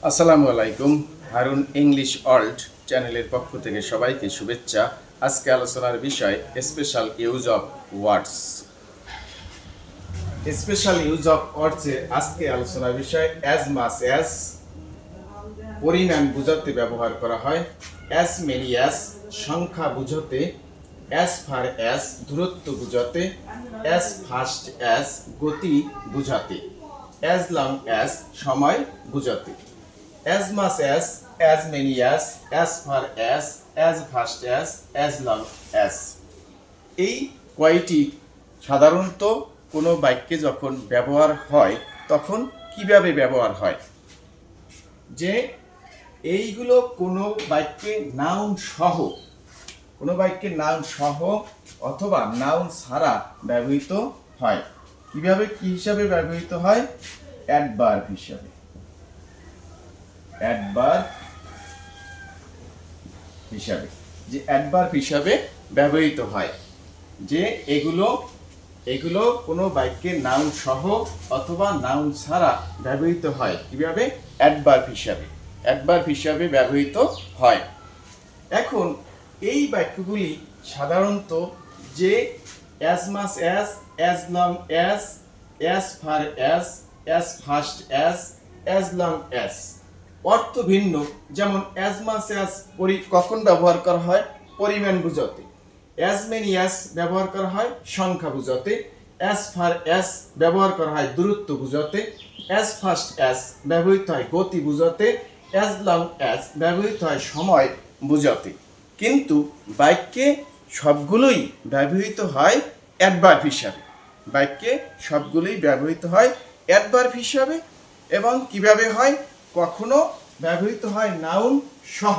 আসসালামু আলাইকুম। Harun English world চ্যানেলের পক্ষ থেকে সবাইকে শুভেচ্ছা। আজকে আলোচনার বিষয় special use of words. Special use of ওয়ার্ডসের আজকে আলোচনার বিষয় অ্যাজ মাচ অ্যাজ পরিমাণ বোঝাতে ব্যবহার করা হয়, অ্যাজ মেনি অ্যাজ সংখ্যা বোঝাতে, অ্যাজ ফার অ্যাজ দূরত্ব বোঝাতে, অ্যাজ ফাস্ট অ্যাজ গতি বোঝাতে, অ্যাজ লং অ্যাজ সময় বোঝাতে, as much as many as far as fast as long as। এই কয়টি সাধারণত কোনো বাক্যে যখন ব্যবহার হয় তখন কিভাবে ব্যবহার হয়, যে এইগুলো কোনো বাক্যে নাউন সহ, কোনো বাক্যে নাউন সহ অথবা নাউন ছাড়া ব্যবহৃত হয়। কিভাবে, কি হিসাবে ব্যবহৃত হয়? অ্যাডভার্ব হিসাবে, অ্যাডভার্ব হিসাবে, যে অ্যাডভার্ব হিসাবে ব্যবহৃত হয়, যে এগুলো কোনো বাক্যে নাউন সহ অথবা নাউন ছাড়া ব্যবহৃত হয়। কিভাবে? অ্যাডভার্ব হিসাবে, অ্যাডভার্ব হিসাবে ব্যবহৃত হয়। এখন এই বাক্যগুলি সাধারণত যে as much as long as far as fast as long as অর্থ ভিন্ন। যেমন অ্যাজ মাচ অ্যাজ কখন ব্যবহার করা হয়? পরিমাণ বোঝাতে। অ্যাজ মেনি অ্যাজ ব্যবহার করা হয় সংখ্যা বোঝাতে। অ্যাজ ফার অ্যাজ ব্যবহার করা হয় দূরত্ব বোঝাতে। অ্যাজ ফাস্ট অ্যাজ ব্যবহৃত হয় গতি বোঝাতে। অ্যাজ লং অ্যাজ ব্যবহৃত হয় সময় বোঝাতে। কিন্তু বাক্যে সবগুলোই ব্যবহৃত হয় অ্যাডভার্ব হিসাবে, বাক্যে সবগুলোই ব্যবহৃত হয় অ্যাডভার্ব হিসাবে। এবং কিভাবে হয়? কখনো ব্যবহৃত হয় নাউন সহ,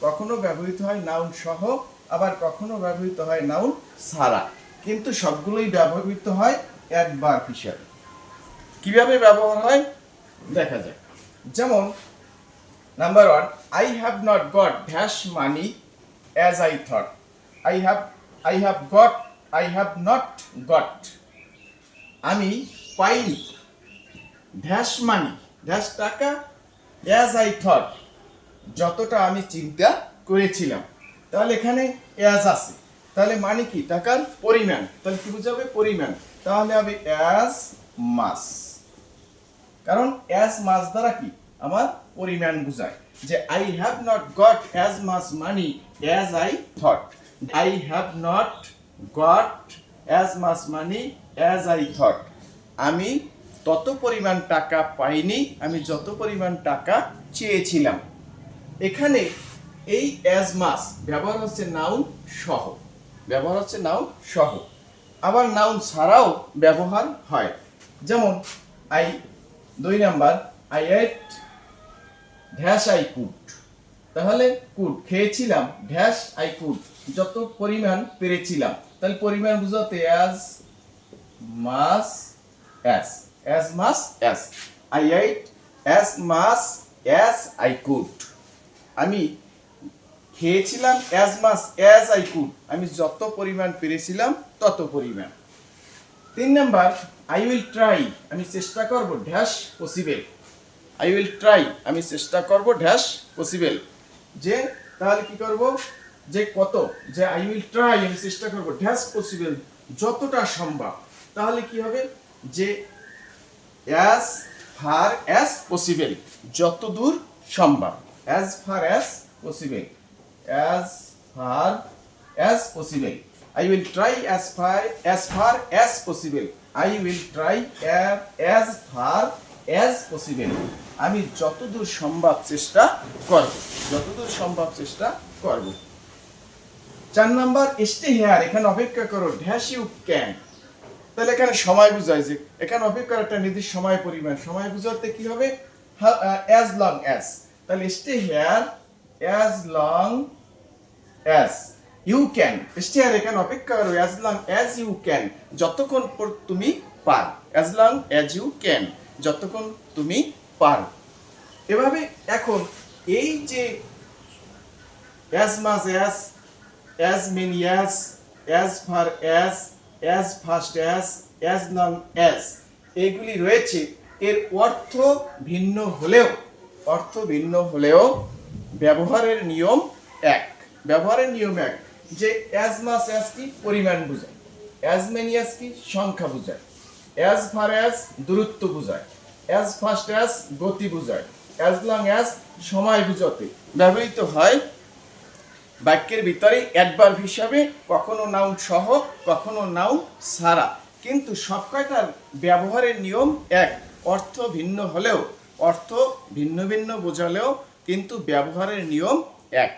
কখনো ব্যবহৃত হয় নাউন সহ, আবার কখনো ব্যবহৃত হয় নাউন ছাড়া, কিন্তু সবগুলোই ব্যবহৃত হয় অ্যাডভার্ব হিসাবে। কিভাবে ব্যবহার হয় দেখা যায়। যেমন number 1, I have not got dash money as I thought. I have got, I have not goat, আমি পাইনি ড্যাশ মানি ড্যাশ টাকা, অ্যাজ আই থট যতটা আমি চিন্তা করেছিলাম। তাহলে এখানে অ্যাজ আছে, তাহলে মানে কি? টাকার পরিমাণ। তাহলে কি বুঝাবে? পরিমাণ। তাহলে হবে অ্যাজ মাস, কারণ অ্যাজ মাস দ্বারা কি আমার পরিমাণ বোঝায়। যে I have not goat as much money as I thought, I have not goat as much money as I thought, আমি তত পরিমাণ টাকা পাইনি আমি যত পরিমাণ টাকা চেয়েছিলাম। এখানে এই অ্যাজ মাস ব্যবহার হচ্ছে নাউন সহ, ব্যবহার হচ্ছে নাউন সহ, আবার নাউন ছাড়াও ব্যবহার হয়। যেমন I 2 number, I ate dash I could, তাহলে কুড খেয়েছিলাম, ড্যাশ আই কুড যত পরিমাণ পেরেছিলাম। তাহলে পরিমাণ বুঝাতে as much as, as much as. I ate as much as I could, আমি খেয়েছিলাম as much as I could, আমি যত পরিমাণ পেরেছিলাম তত পরিমাণ। 3 নাম্বার, আই উইল ট্রাই, আমি চেষ্টা করব, dash possible. I will try, আমি চেষ্টা করব, ড্যাশ পসিবল। যে তাহলে কি করব? যে কত, যে আই উইল ট্রাই, আমি চেষ্টা করব, ড্যাশ পসিবল যতটা সম্ভব। তাহলে কি হবে? যে অ্যাজ ফার অ্যাজ পসিবল যত দূর সম্ভব, as far as possible, as far as possible, I will try as far as possible, I will try as far as possible, আমি যতদূর সম্ভব চেষ্টা করব, যতদূর সম্ভব চেষ্টা করব। 4 নাম্বার, স্টে হিয়ার, এখানে অপেক্ষা করো, ড্যাশ ইউ ক্যান। তাহলে এখানে সময় বুঝায়, যে এখানে অপেক্ষার একটা নির্দিষ্ট সময় পরিমাণ, সময় বুঝাতে কি হবে? as long as, তাহলে stay here as long as you can, stay here এখানে অপেক্ষা করো as long as you can যতক্ষণ তুমি পারো, as long as you can যতক্ষণ তুমি পারো। এভাবে এখন এই যে as much as many as far as fast as long as এগুলি রয়েছে, এর অর্থ ভিন্ন হলেও অর্থ ভিন্ন হলেও ব্যবহারের নিয়ম এক। ব্যবহারের নিয়ম এক। যে অ্যাজ মাস অ্যাজ কি পরিমাণ বোঝায়, অ্যাজ মেনি অ্যাজ কি সংখ্যা বোঝায়, অ্যাজ ফার অ্যাজ দূরত্ব বোঝায়, অ্যাজ ফাস্ট অ্যাজ গতি বোঝায়, অ্যাজ লং অ্যাজ সময় বুঝাতে ব্যবহৃত হয় বাক্যের ভিতরে অ্যাডভার্ব হিসাবে, কখনো নাউন সহ কখনো নাউন ছাড়া। কিন্তু সব কয়টার ব্যবহারের নিয়ম এক। অর্থ ভিন্ন হলেও, অর্থ ভিন্ন ভিন্ন বোঝালেও কিন্তু ব্যবহারের নিয়ম এক।